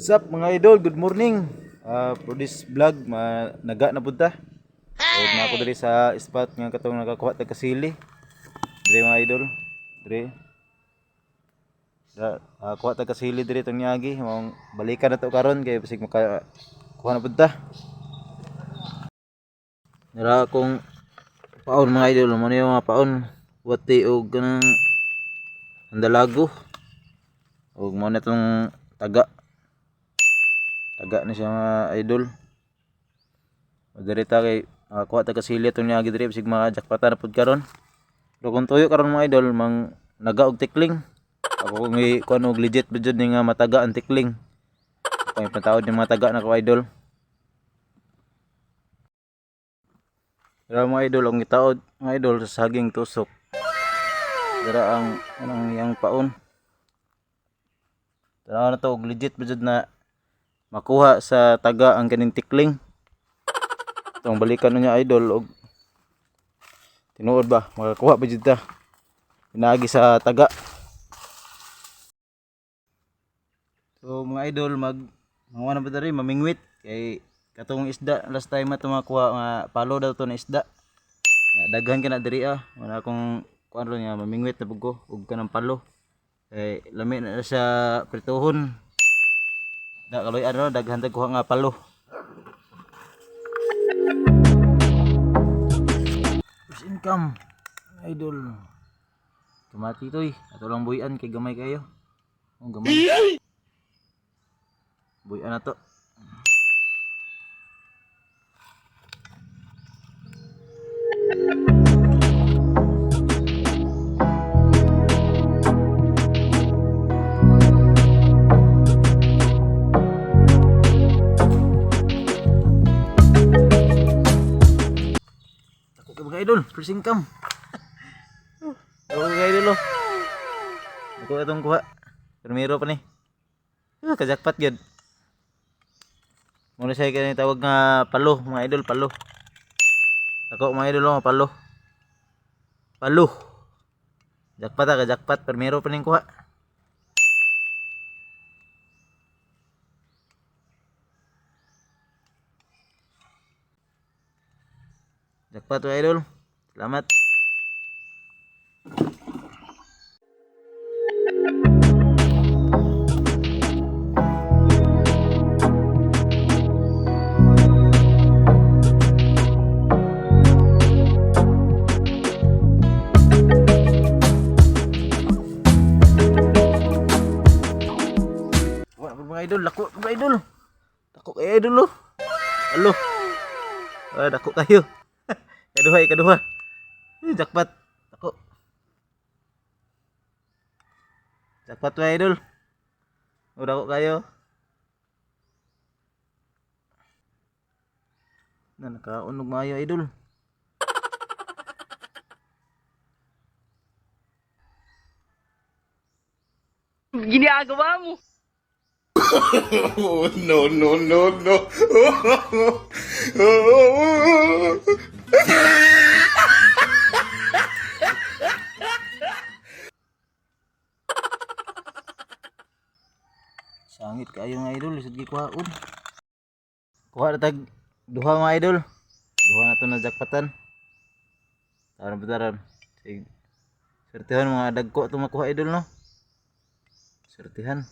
What's up mga idol? Good morning. For this vlog, naga na punta. So, na ako diri sa spot nga katong nakakuha tag kasili. Diri mga idol. Diri. Kuha tag kasili diri tong niagi. Mong balikan na to karon kay bisig maka kuha na punta. Nara akong paon mga idol, mo yung mga paon. Wati og kanang andalago. Og mo na tong taga na siya mga idol. Direta kay kuha ta kasili tong niagi diri bisig mga jackpatan na pud karon. Pero kung tuyo karon mga idol mang naga og tikling. Ako kung kuan og legit jud ni nga mataga ang tikling. Kay pataod ni mga taga na ko idol. Pero mga idol ang gitaod mga idol sa saging tusok. Dira ang anong yang paon. Tanaw na to og legit jud na makuha sa taga ang kaning tikling. Itong balikan niya idol og tinuod ba makakuha pa jud ta pinagi sa taga. So mga idol mga na ba diri mamingwit kay katong isda last time ato makuha nga palo daw to na isda. Daghan ka na diri wala akong kuan ron nga mamingwit na bugo ug kanang palo. Kay lami na siya prituhon. Da kaloy ano daghan tag kuha nga palo. First income idol. Kamati toy ato lang buyan kay gamay kayo. Oh, gamay. Buyan na to. Mga idol, first income. Ako mga idol oh. Ako itong kuha. Primero pa ni. Kajakpat yun. Muna siya kaya tawag nga palo, mga idol, palo. Ako mga idol oh, palo. Palo. Jakpat kajakpat. Primero pa ning kuha. Jakpat mga idol. Selamat. Mga idol, lako mga idol. Dako kayo idol oh. Alo. Dako kayo. Ikaduha. Jackpot. Dako. Jackpot mga idol. Dako kayo. Nakaunog maayo idol. Ginagawa mo. Oh, no, no, no, no. Sangit kayo mga idol, lisod gikuhaon. Kuha na tag duha mga idol. Duha na to na jackpotan. Taran betaran. Sertihan mga dagko to makuha idol no. Sertihan.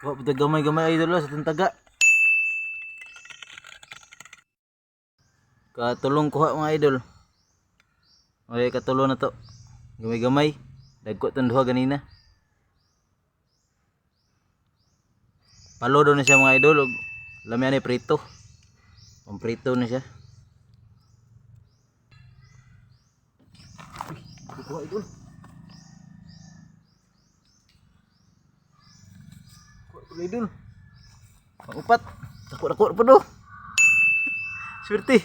Kuha pud gamay-gamay idol sa tantaga. Katulong kuha mga idol. Okay, katulong na to. Gamay-gamay. Dagko tong duha ganina. Palo daw na siya mga idol. Lamian ni prito. Pamprito na siya. Kuha idol. Kuha idol. Pangupat. Dako pa do. Swerte.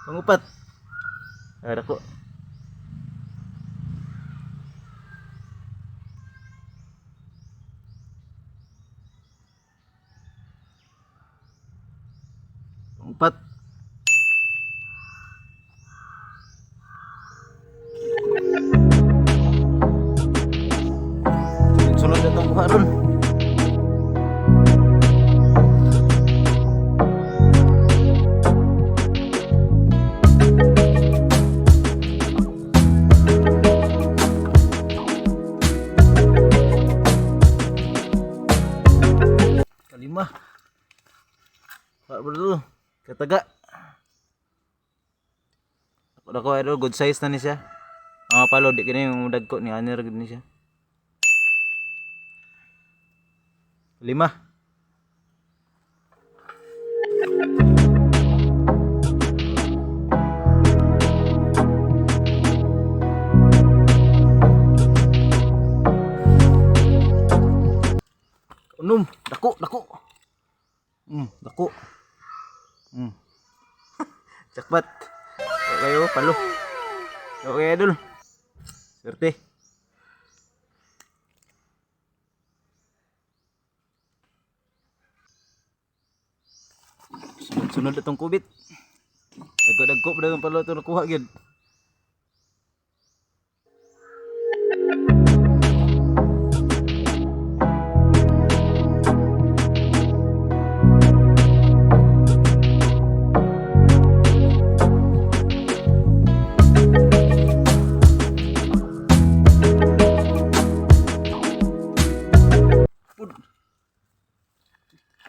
Pangupat. Dako. Empat. Sunod na itong kuha ron. Kalima. Kuha ba ito? Kataga. Ako idol, good size na ni siya. Mga palo, di kini yung dagko ni Anir gud ni siya. 5. Dako, dako. Dako. Jakpat. Kayo, palo. Okay, idol. Swerte. Sunod itong kubit. Dagko-dagko pa dagang palo ito nakuha gyud.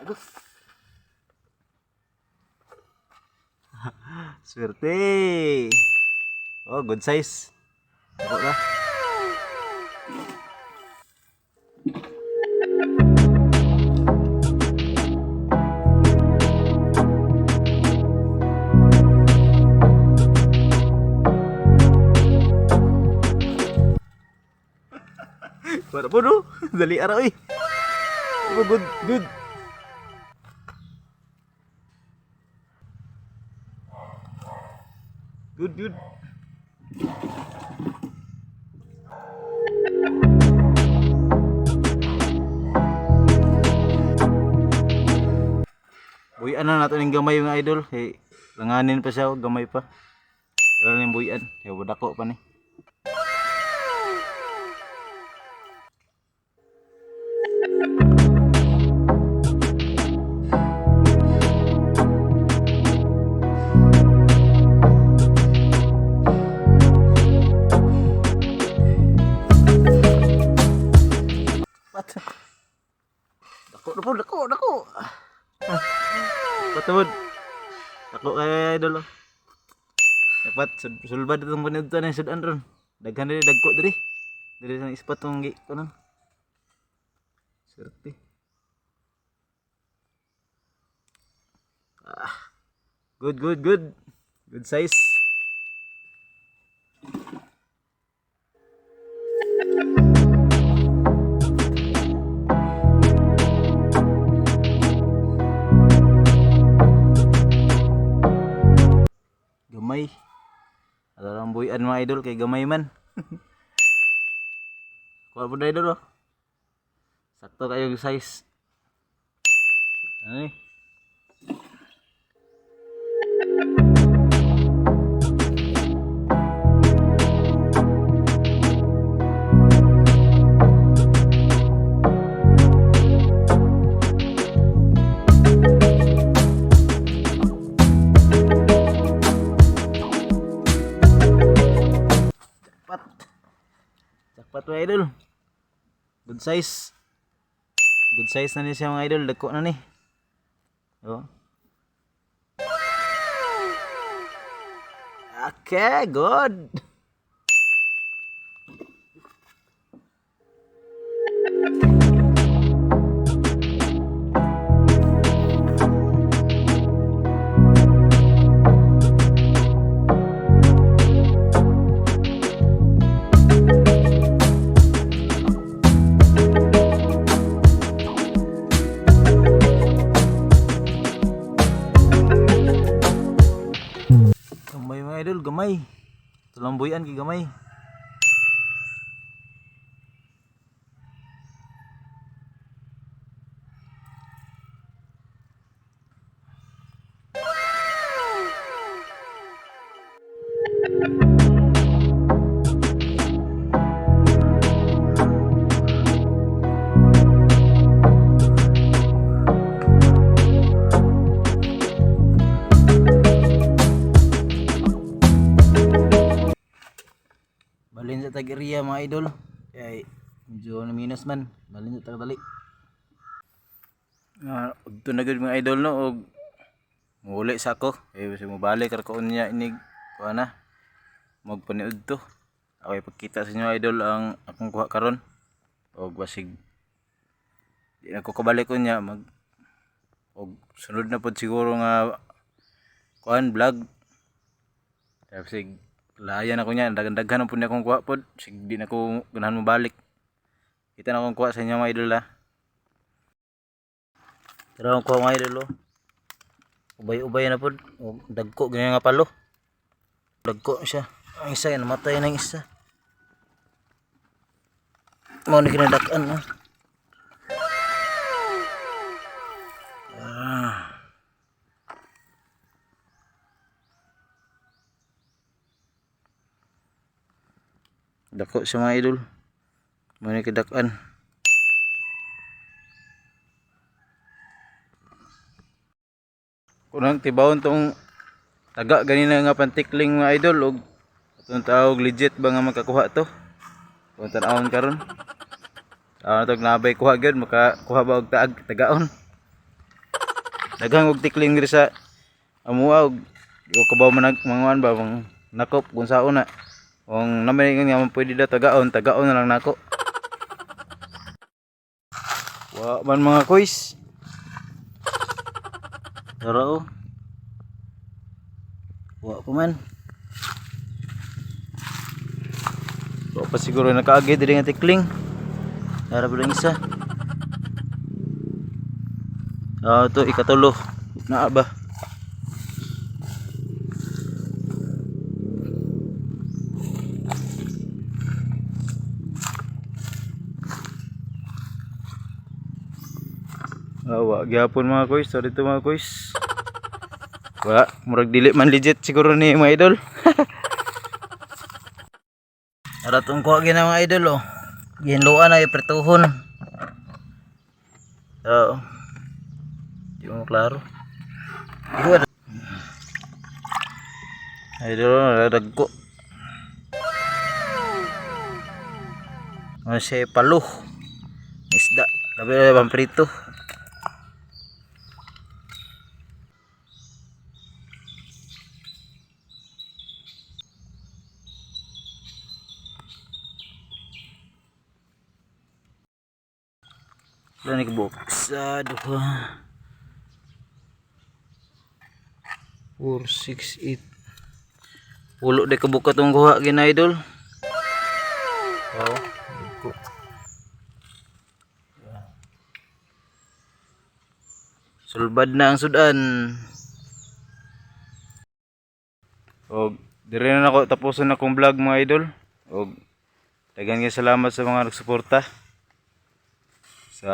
Aduh. Swerte. Oh, good size. Dako na. Para po no? Dali araw eh. Oh, good, good. Good, good. Buyan na natin yung gamay mga idol. Hey, langanin pa siya, gamay pa. Wala na yung buyan. Kaya dako pa ni. Dako. Patawad. Dako kaya idol. Dapat sulbad itong panidto na yung sudan ron. Daghan diri dagko diri. Diri sa ispat tong gi kanon. Swerte. Good. Good size. Gamay. Ada lang buyan mga idol kay gamay man. Kuha po na idol oh. Sakto kayo yung size. Ano eh? Jackpot mga idol. Good size. Good size na niya siya mga idol. Dako na ni. Oh. Okay, good. Gamay mga idol, gamay. Tulambuyan ki gamay. Balin sa tag-area mga idol. Kay medyo na minus man. Balin sa tag-dali. Ugto na gud mga idol no og muli sa ako. Kay basi mo balik ra ko niya inig kuha na. Magpaniud to. Ako ipakita sa inyo idol ang akong kuha karon. Og basig di na ko kabalik ko niya mag og sunod na pod siguro nga kuan vlog. Tapos layan ako niya, daghan po niya akong kuha po. Sige, di na ko ganahan mo balik. Kita na akong kuha sa inyo mga idol ha. Tara akong kuha mga idol oh. Ubay-ubay na po. Dagko, ganyan nga palo. Dagko siya. Ang isa, namatay na yung isa. Mau ni kinadakan ha. Dako sa mga idol. Muna kidakan. Kunang tibawon tong taga ganina nga pantikling mga idol og atong tawag legit ba nga makakuha to. Kung tan-awon karon. Tawon nabay kuha gyud makakuha ba og tagaon. Daghang og tikling diri sa amua og di ko kabaw man manguan ba mang nakop kung saon na. Kung naman nga pwede daw tagaon na lang nako. Wa man mga kuis. Tara oh. Wa pa man. Wa pa siguro nakaagi diri nga tikling. Tara ba lang isa. To ikatulo. Naa ba? Wa gyapon mga kuys, sorry to mga kuys. Wa murag dili man legit siguro ni mga idol. Ara tong kuha gina mga idol oh. Ginluan ay pretuhon. So, di mo klaro. Idol dagko. Masih paluh. Isda, tapi bang prito. Dan ini box aduh 468 pulo deh kebuka tong kuha gina idol. Oh sulbad na ang sudan. Og dire na ako tapuson akong vlog mga idol. Og daghang salamat sa mga nagsuporta. Sa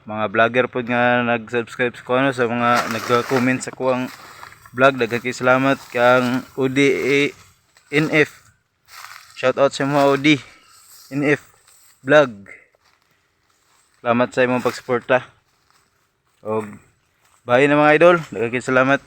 mga vlogger po nga nag-subscribe sa kuno, sa mga nag-comment sa kuang vlog, daghang salamat kang UD NF. Shout out sa mga UD NF vlog. Salamat sa imong pagsuporta. Og bye na mga idol, daghang salamat.